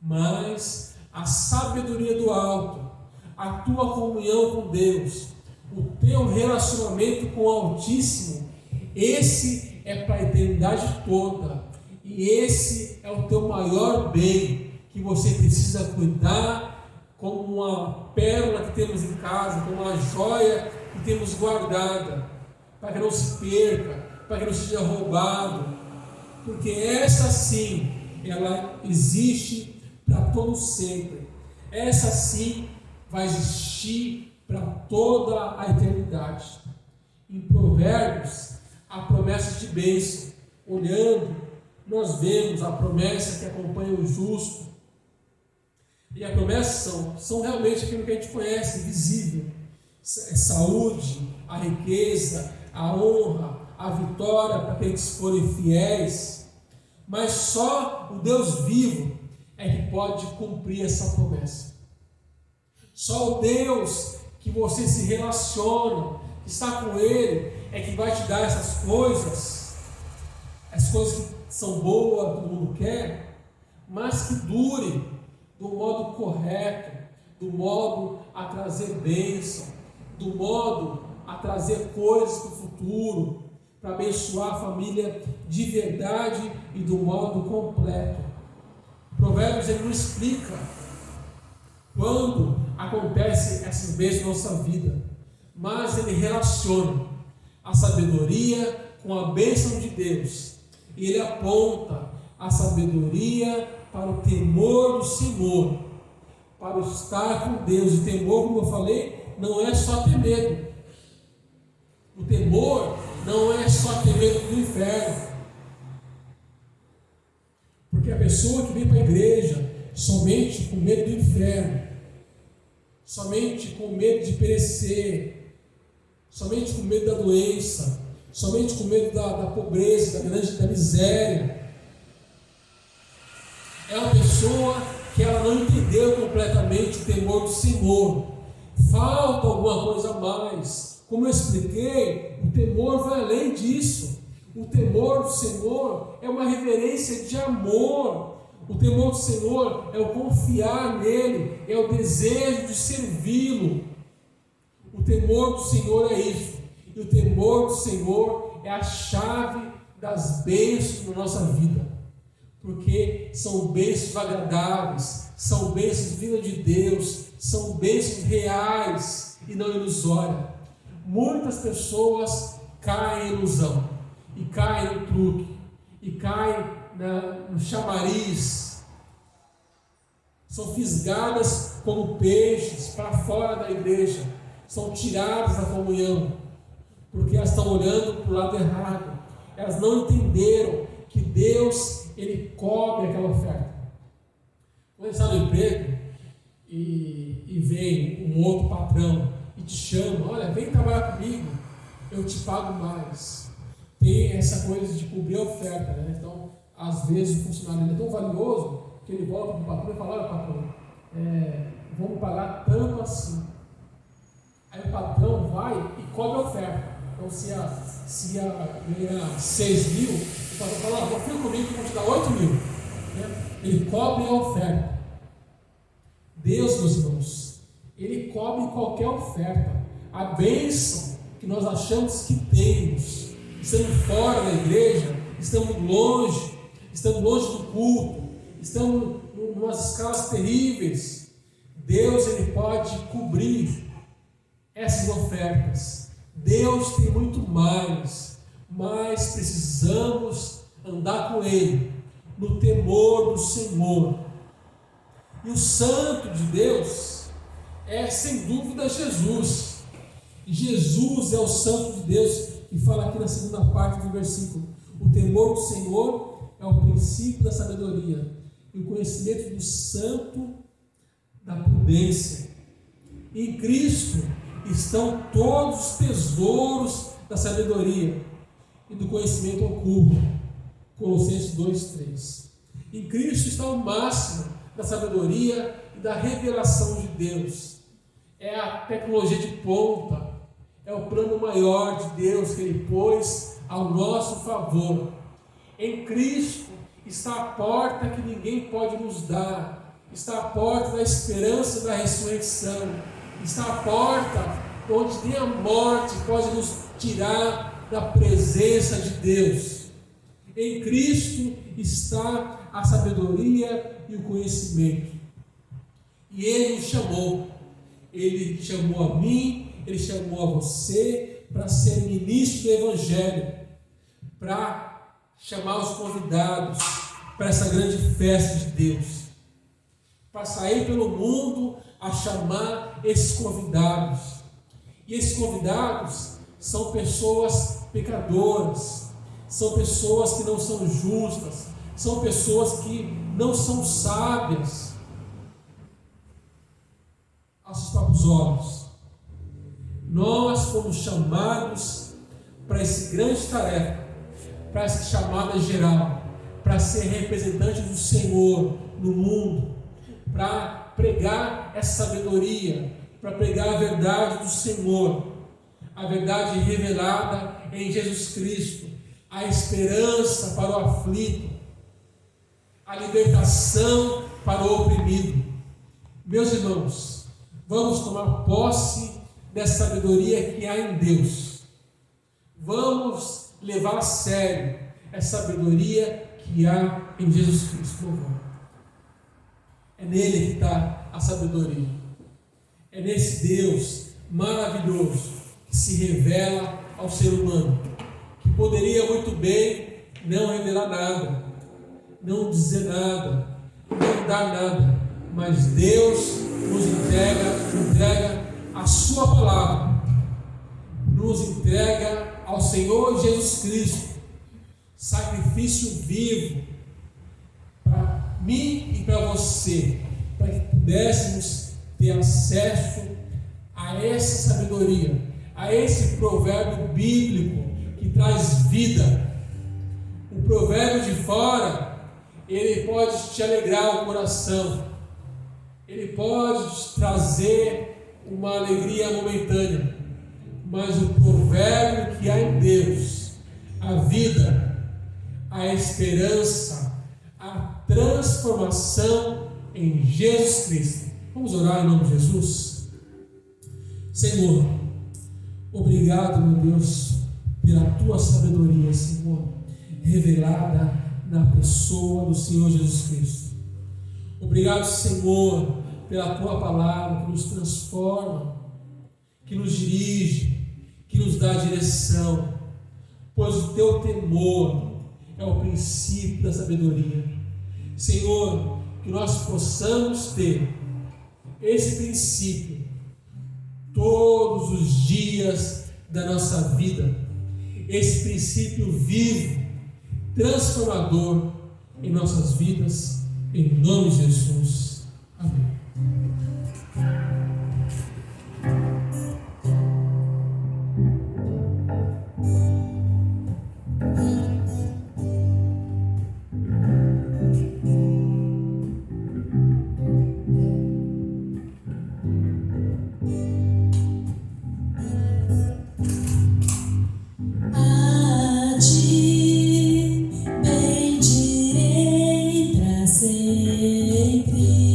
[SPEAKER 1] Mas a sabedoria do alto, a tua comunhão com Deus, o teu relacionamento com o Altíssimo, esse é para a eternidade toda, e esse é o teu maior bem, que você precisa cuidar como uma pérola que temos em casa, como uma joia que temos guardada, para que não se perca, para que não seja roubado, porque essa sim, ela existe para todo sempre. Essa sim vai existir para toda a eternidade. Em Provérbios, a promessa de bênção, olhando, nós vemos a promessa que acompanha o justo. E a promessa são realmente aquilo que a gente conhece, visível. É saúde, a riqueza, a honra, a vitória para aqueles que forem fiéis, mas só o Deus vivo é que pode cumprir essa promessa. Só o Deus que você se relaciona, que está com Ele, é que vai te dar essas coisas, as coisas que são boas, todo mundo quer, mas que durem do modo correto, do modo a trazer bênção, do modo a trazer coisas para o futuro, para abençoar a família de verdade e do modo completo. Provérbios ele nos explica quando acontece essas bênçãos na nossa vida, mas ele relaciona a sabedoria com a bênção de Deus, e ele aponta a sabedoria para o temor do Senhor, para o estar com Deus. E temor, como eu falei, não é só ter medo. O temor não é só ter medo do inferno, porque a pessoa que vem para a igreja somente com medo do inferno, somente com medo de perecer, somente com medo da doença, somente com medo da pobreza, da miséria, é uma pessoa que ela não entendeu completamente o temor do Senhor. Falta alguma coisa a mais. Como eu expliquei, o temor vai além disso. O temor do Senhor é uma reverência de amor. O temor do Senhor é o confiar nele, é o desejo de servi-lo. O temor do Senhor é isso. E o temor do Senhor é a chave das bênçãos na nossa vida. Porque são bênçãos agradáveis, são bênçãos vindas de Deus, são bênçãos reais e não ilusórias. Muitas pessoas caem em ilusão, e caem no truque, e caem no chamariz, são fisgadas como peixes para fora da igreja, são tiradas da comunhão, porque elas estão olhando para o lado errado, elas não entenderam que Deus ele cobre aquela oferta. Quando você está no emprego e vem um outro patrão e te chama, olha, vem trabalhar comigo, eu te pago mais. Tem essa coisa de cobrir a oferta, né? Então, às vezes o funcionário é tão valioso que ele volta para o patrão e fala, olha patrão, vamos pagar tanto assim. Aí o patrão vai e cobre a oferta. Então, se ganhar 6 mil, o patrão fala, confia comigo que eu vou te dar 8 mil. Né? Ele cobre a oferta. Deus, meus irmãos, ele cobre qualquer oferta. A bênção que nós achamos que temos, estamos fora da igreja, estamos longe do culto, estamos em umas escalas terríveis. Deus ele pode cobrir essas ofertas. Deus tem muito mais, mas precisamos andar com Ele no temor do Senhor. E o Santo de Deus é sem dúvida Jesus. E Jesus é o Santo de Deus, que fala aqui na segunda parte do versículo. O temor do Senhor é o princípio da sabedoria, e o conhecimento do santo da prudência. Em Cristo estão todos os tesouros da sabedoria e do conhecimento oculto. Colossenses 2:3. Em Cristo está o máximo da sabedoria e da revelação de Deus. É a tecnologia de ponta, é o plano maior de Deus que Ele pôs ao nosso favor. Em Cristo está a porta que ninguém pode nos dar, está a porta da esperança da ressurreição, está a porta onde nem a morte pode nos tirar da presença de Deus. Em Cristo está a sabedoria e o conhecimento. E Ele nos chamou. Ele chamou a mim, Ele chamou a você para ser ministro do Evangelho, para chamar os convidados para essa grande festa de Deus, para sair pelo mundo a chamar esses convidados. E esses convidados são pessoas pecadoras, são pessoas que não são justas, são pessoas que não são sábias aos seus próprios olhos. Nós fomos chamados para essa grande tarefa, para essa chamada geral, para ser representante do Senhor no mundo, para pregar essa sabedoria, para pregar a verdade do Senhor, a verdade revelada em Jesus Cristo, a esperança para o aflito, a libertação para o oprimido. Meus irmãos, vamos tomar posse dessa sabedoria que há em Deus. Vamos levar a sério essa sabedoria que há em Jesus Cristo. É nele que está a sabedoria. É nesse Deus maravilhoso que se revela ao ser humano, que poderia muito bem não revelar nada, não dizer nada, não dar nada, mas Deus nos entrega a sua palavra, nos entrega ao Senhor Jesus Cristo, sacrifício vivo para mim e para você, para que pudéssemos ter acesso a essa sabedoria, a esse provérbio bíblico que traz vida. O provérbio de fora, ele pode te alegrar o coração, ele pode te trazer uma alegria momentânea, mas o provérbio que há em Deus, a vida, a esperança, a transformação em Jesus Cristo. Vamos orar em nome de Jesus? Senhor, obrigado, meu Deus, pela tua sabedoria, Senhor, revelada na pessoa do Senhor Jesus Cristo. Obrigado, Senhor, pela tua palavra que nos transforma, que nos dirige, que nos dá direção, pois o teu temor é o princípio da sabedoria. Senhor, que nós possamos ter esse princípio todos os dias da nossa vida, esse princípio vivo, transformador em nossas vidas, em nome de Jesus. Amém.
[SPEAKER 2] Bendirei para sempre.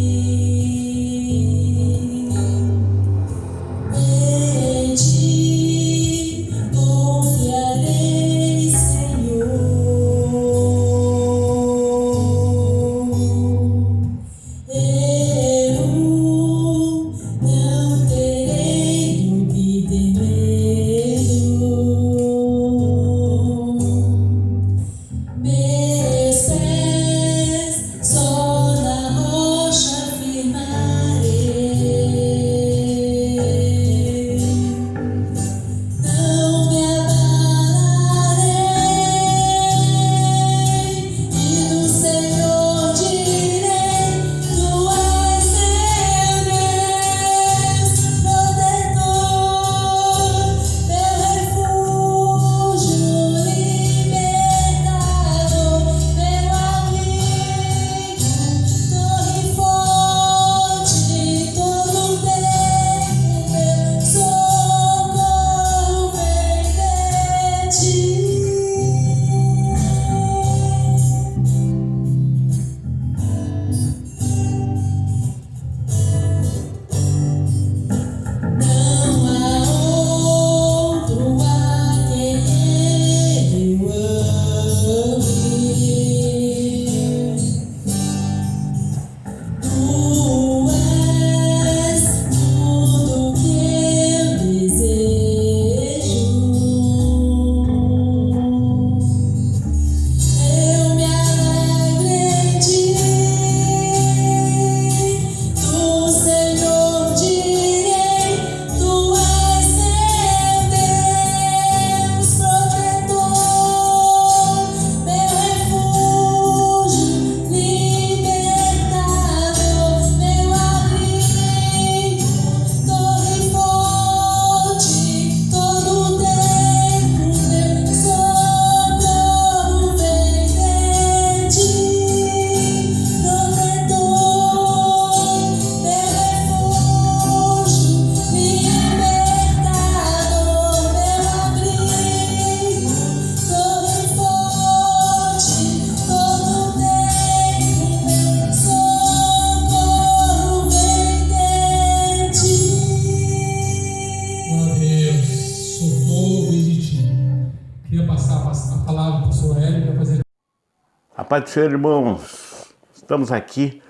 [SPEAKER 3] paz do Senhor, irmãos. Estamos aqui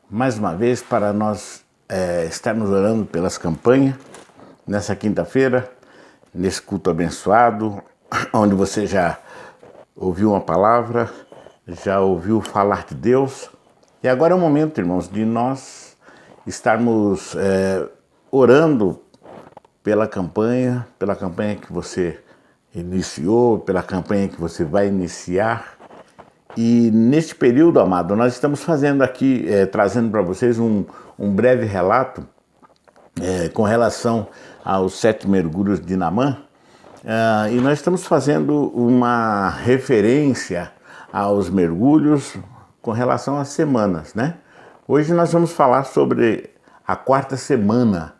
[SPEAKER 3] mais uma vez para nós estarmos orando pelas campanhas nessa quinta-feira, nesse culto abençoado, onde você já ouviu uma palavra, já ouviu falar de Deus. E agora é o momento, irmãos, de nós estarmos orando pela campanha que você iniciou, pela campanha que você vai iniciar. E neste período, amado, nós estamos fazendo aqui, trazendo para vocês um breve relato com relação aos 7 mergulhos de Naamã. E nós estamos fazendo uma referência aos mergulhos com relação às semanas, né? Hoje nós vamos falar sobre a 4ª semana,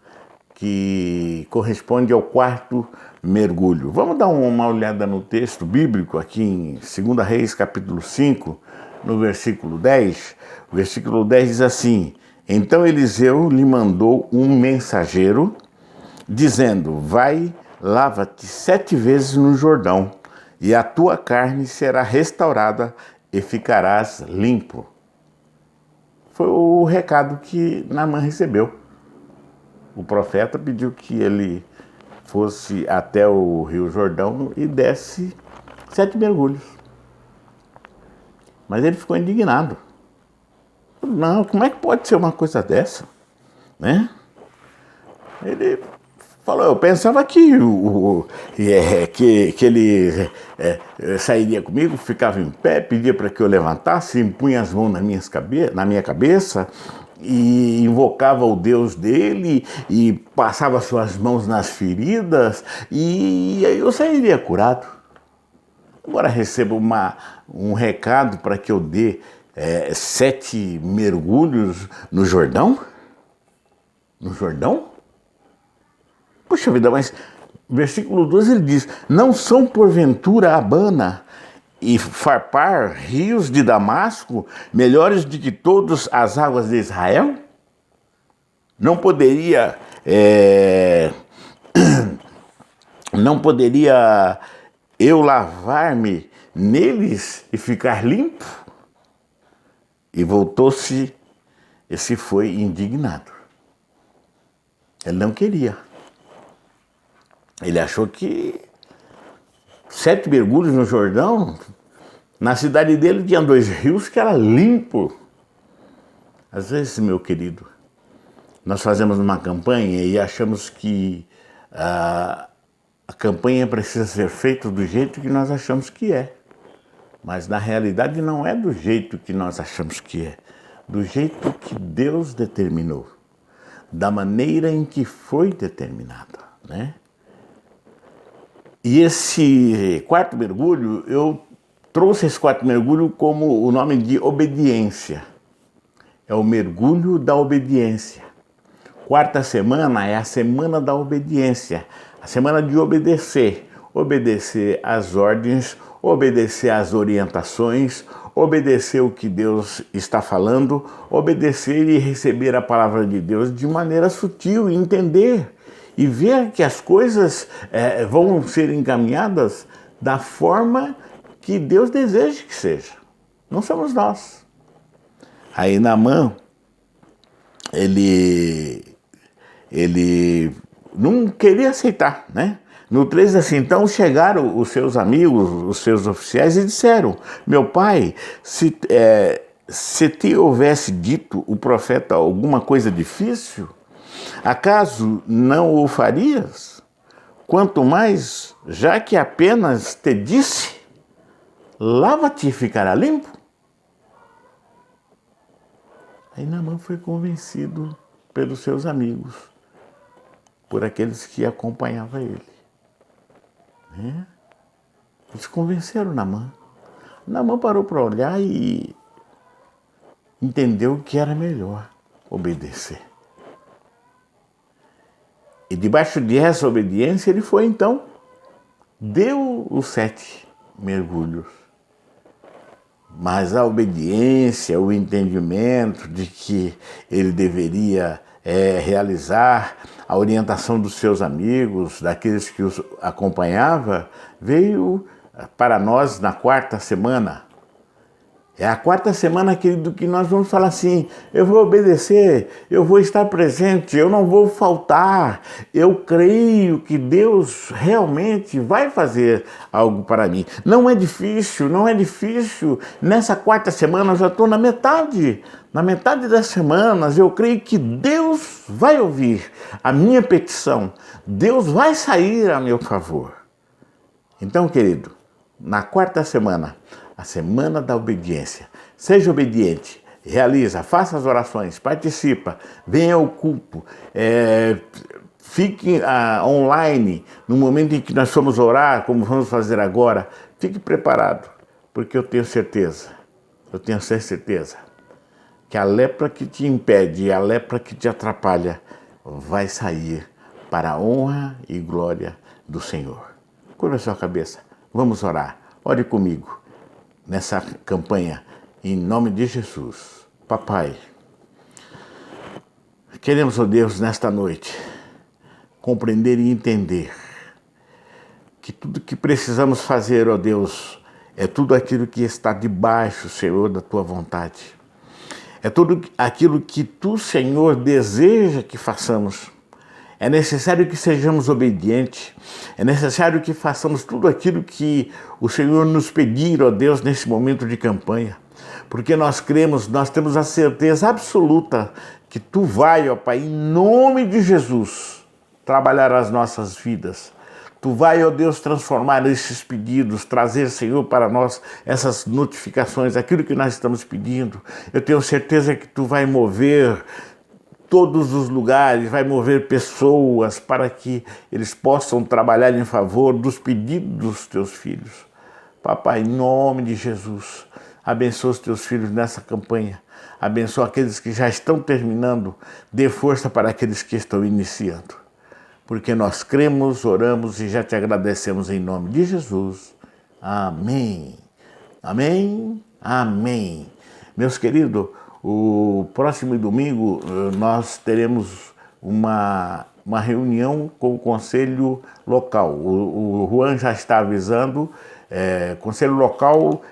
[SPEAKER 3] que corresponde ao 4º mergulho. Vamos dar uma olhada no texto bíblico aqui em 2 Reis, capítulo 5, no versículo 10. O versículo 10 diz assim: Então Eliseu lhe mandou um mensageiro, dizendo: Vai, lava-te 7 vezes no Jordão, e a tua carne será restaurada e ficarás limpo. Foi o recado que Naamã recebeu. O profeta pediu que ele fosse até o Rio Jordão e desse 7 mergulhos. Mas ele ficou indignado. Não, como é que pode ser uma coisa dessa? Né? Ele falou, eu pensava que ele sairia comigo, ficava em pé, pedia para que eu levantasse, impunha as mãos na minha cabeça e invocava o Deus dele e passava suas mãos nas feridas e aí eu sairia curado. Agora recebo um recado para que eu dê 7 mergulhos no Jordão? No Jordão? Puxa vida, mas versículo 12 ele diz: Não são porventura Abana e Farpar, rios de Damasco, melhores do que todas as águas de Israel? Não poderia eu lavar-me neles e ficar limpo? E voltou-se e se foi indignado. Ele não queria. Ele achou que 7 mergulhos no Jordão, na cidade dele tinha 2 rios que era limpo. Às vezes, meu querido, nós fazemos uma campanha e achamos que a campanha precisa ser feita do jeito que nós achamos que é. Mas na realidade não é do jeito que nós achamos que é. Do jeito que Deus determinou. Da maneira em que foi determinado, né? E esse 4º mergulho, eu trouxe esse 4º mergulho como o nome de obediência. É o mergulho da obediência. 4ª semana é a semana da obediência. A semana de obedecer. Obedecer às ordens, obedecer às orientações, obedecer o que Deus está falando, obedecer e receber a palavra de Deus de maneira sutil, entender e ver que as coisas vão ser encaminhadas da forma que Deus deseja que seja. Não somos nós. Aí Naamã, ele não queria aceitar, né? No 13 assim, então chegaram os seus amigos, os seus oficiais e disseram: Meu pai, se te houvesse dito o profeta alguma coisa difícil, acaso não o farias? Quanto mais, já que apenas te disse, lava-te e ficará limpo. Aí Naamã foi convencido pelos seus amigos, por aqueles que acompanhavam ele. Eles convenceram Naamã. Naamã parou para olhar e entendeu que era melhor obedecer. E debaixo dessa obediência ele foi então, deu os 7 mergulhos. Mas a obediência, o entendimento de que ele deveria realizar a orientação dos seus amigos, daqueles que os acompanhavam, veio para nós na 4ª semana. É a quarta semana, querido, que nós vamos falar assim: eu vou obedecer, eu vou estar presente, eu não vou faltar. Eu creio que Deus realmente vai fazer algo para mim. Não é difícil, não é difícil. Nessa quarta semana eu já estou na metade das semanas. Eu creio que Deus vai ouvir a minha petição. Deus vai sair a meu favor. Então, querido, na quarta semana, a semana da obediência, seja obediente, realiza, faça as orações, participa, venha ao culto, fique online no momento em que nós formos orar, como vamos fazer agora. Fique preparado, porque eu tenho certeza que a lepra que te impede e a lepra que te atrapalha vai sair para a honra e glória do Senhor. Curva a sua cabeça, vamos orar. Ore comigo nessa campanha, em nome de Jesus. Papai, queremos, ó Deus, nesta noite, compreender e entender que tudo que precisamos fazer, ó Deus, é tudo aquilo que está debaixo, Senhor, da Tua vontade. É tudo aquilo que Tu, Senhor, deseja que façamos. É necessário que sejamos obedientes, é necessário que façamos tudo aquilo que o Senhor nos pedir, ó Deus, nesse momento de campanha. Porque nós cremos, nós temos a certeza absoluta que Tu vai, ó Pai, em nome de Jesus, trabalhar as nossas vidas. Tu vai, ó Deus, transformar esses pedidos, trazer, Senhor, para nós essas notificações, aquilo que nós estamos pedindo. Eu tenho certeza que Tu vai mover todos os lugares, vai mover pessoas para que eles possam trabalhar em favor dos pedidos dos Teus filhos. Papai, em nome de Jesus, abençoa os Teus filhos nessa campanha. Abençoa aqueles que já estão terminando. Dê força para aqueles que estão iniciando. Porque nós cremos, oramos e já Te agradecemos em nome de Jesus. Amém. Amém. Amém. Meus queridos, o próximo domingo nós teremos uma reunião com o Conselho Local. O Juan já está avisando. Conselho Local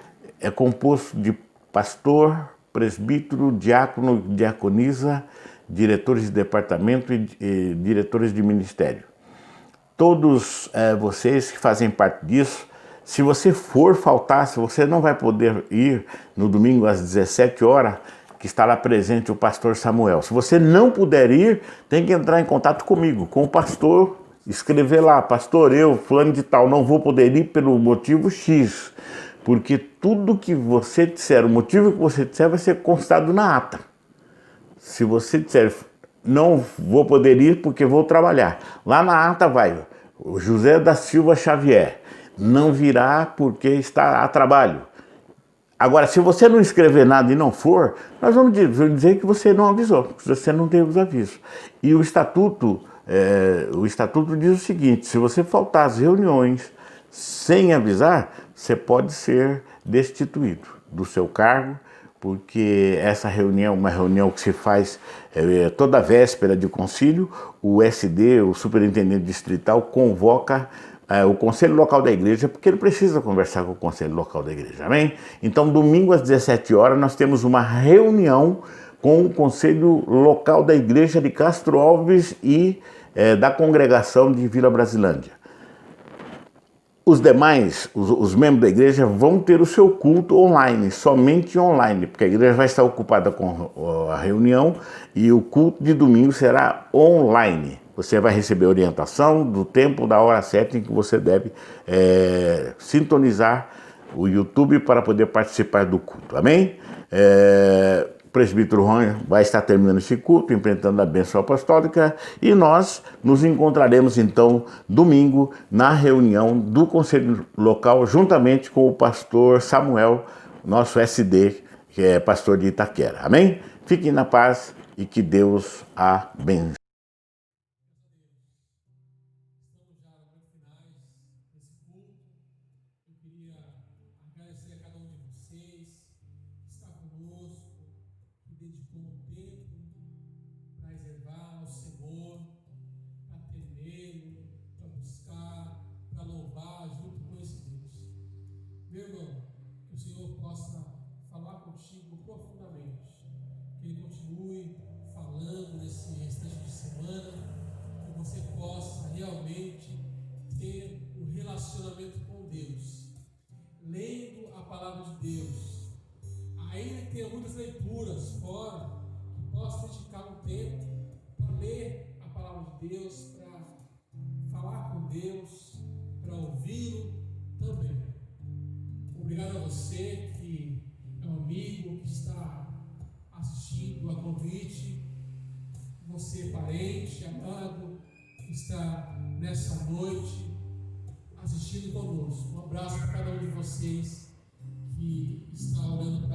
[SPEAKER 3] é composto de pastor, presbítero, diácono, diaconisa, diretores de departamento e diretores de ministério. Todos vocês que fazem parte disso, se você for faltar, se você não vai poder ir no domingo às 17 horas, que estará presente o pastor Samuel. Se você não puder ir, tem que entrar em contato comigo, com o pastor, escrever lá: pastor, eu, fulano de tal, não vou poder ir pelo motivo X, porque tudo que você disser, o motivo que você disser vai ser constado na ata. Se você disser, não vou poder ir porque vou trabalhar, lá na ata vai: o José da Silva Xavier não virá porque está a trabalho. Agora, se você não escrever nada e não for, nós vamos dizer que você não avisou, que você não teve os avisos. E o estatuto diz o seguinte: se você faltar às reuniões sem avisar, você pode ser destituído do seu cargo, porque essa reunião é uma reunião que se faz toda véspera de concílio. O SD, o superintendente distrital, convoca o conselho local da igreja, porque ele precisa conversar com o conselho local da igreja, amém? Então, domingo às 17 horas, nós temos uma reunião com o conselho local da igreja de Castro Alves e da congregação de Vila Brasilândia. Os demais, os membros da igreja, vão ter o seu culto online, somente online, porque a igreja vai estar ocupada com a reunião e o culto de domingo será online. Você vai receber orientação do tempo, da hora certa em que você deve sintonizar o YouTube para poder participar do culto, amém? O presbítero Juan vai estar terminando esse culto, enfrentando a bênção apostólica, e nós nos encontraremos então domingo na reunião do Conselho Local, juntamente com o pastor Samuel, nosso SD, que é pastor de Itaquera, amém? Fiquem na paz e que Deus abençoe.
[SPEAKER 1] Meu irmão, que o Senhor possa falar semana, que você possa realmente ter um relacionamento com Deus, lendo a palavra de Deus. Ainda que tenha muitas leituras fora, que possa dedicar um tempo para ler a palavra de Deus, para falar com Deus, para ouvi-lo também. Obrigado a você que é um amigo que está assistindo a convite, você parente, amado, que está nessa noite assistindo conosco. Um abraço para cada um de vocês que está orando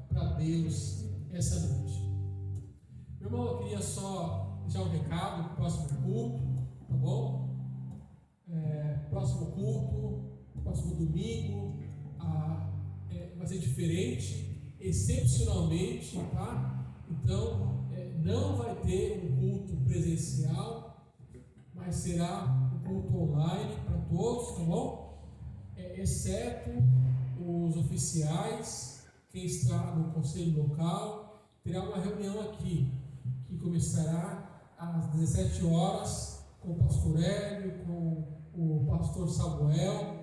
[SPEAKER 1] para Deus essa noite. Meu irmão, eu queria só deixar um recado para o próximo culto, tá bom? Próximo culto, próximo domingo, vai ser diferente, excepcionalmente, tá? Então, não vai ter um culto presencial, mas será um culto online para todos, tá bom? Exceto os oficiais, quem está no conselho local, terá uma reunião aqui, que começará às 17 horas, com o pastor Hélio, com o pastor Samuel.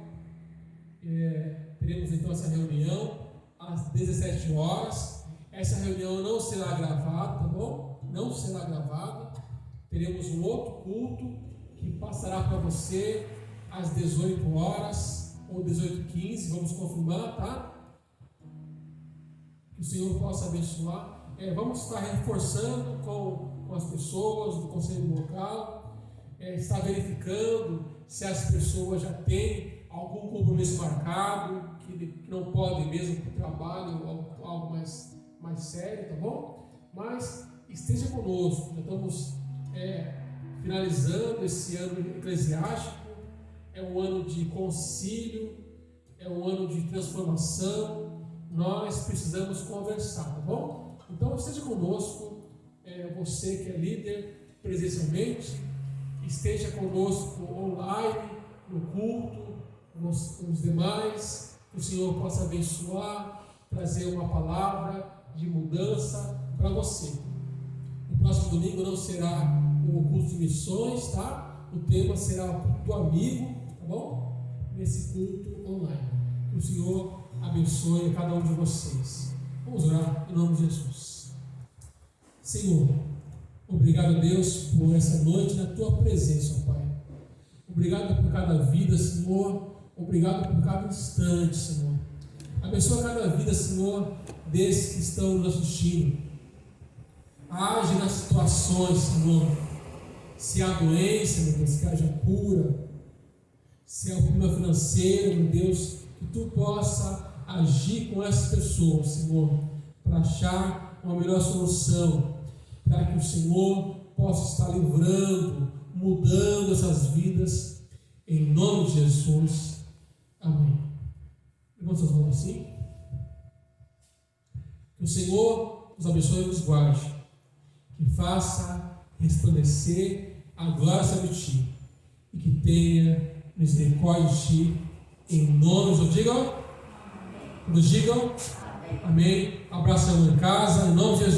[SPEAKER 1] Teremos então essa reunião às 17 horas. Essa reunião não será gravada, tá bom? Não será gravada. Teremos um outro culto que passará para você às 18 horas ou 18h15, vamos confirmar, tá? Que o Senhor possa abençoar. Vamos estar reforçando com as pessoas do conselho local, estar verificando se as pessoas já têm algum compromisso marcado, que não podem mesmo para o trabalho ou algo mais sério, tá bom? Mas esteja conosco, já estamos finalizando esse ano eclesiástico, é um ano de concílio, é um ano de transformação, nós precisamos conversar, tá bom? Então esteja conosco, você que é líder presencialmente, esteja conosco online, no culto, os demais, que o Senhor possa abençoar, trazer uma palavra de mudança para você. O próximo domingo não será o culto de missões, tá? O tema será o culto do amigo, tá bom? Nesse culto online. Que o Senhor abençoe cada um de vocês. Vamos orar em nome de Jesus. Senhor, obrigado, Deus, por essa noite na tua presença, Pai. Obrigado por cada vida, Senhor. Obrigado por cada instante, Senhor. Abençoa cada vida, Senhor, desses que estão nos assistindo. Age nas situações, Senhor. Se há doença, meu Deus, que haja cura. Se há um problema financeiro, meu Deus, que tu possa agir com essas pessoas, Senhor, para achar uma melhor solução, para que o Senhor possa estar livrando, mudando essas vidas, em nome de Jesus. Amém. Levanta suas mãos assim. Que o Senhor nos abençoe e nos guarde, que faça resplandecer a glória sobre ti, e que tenha misericórdia de ti, em nome de Jesus. Digam? Nos digam? Amém. Abraço em casa, em nome de Jesus.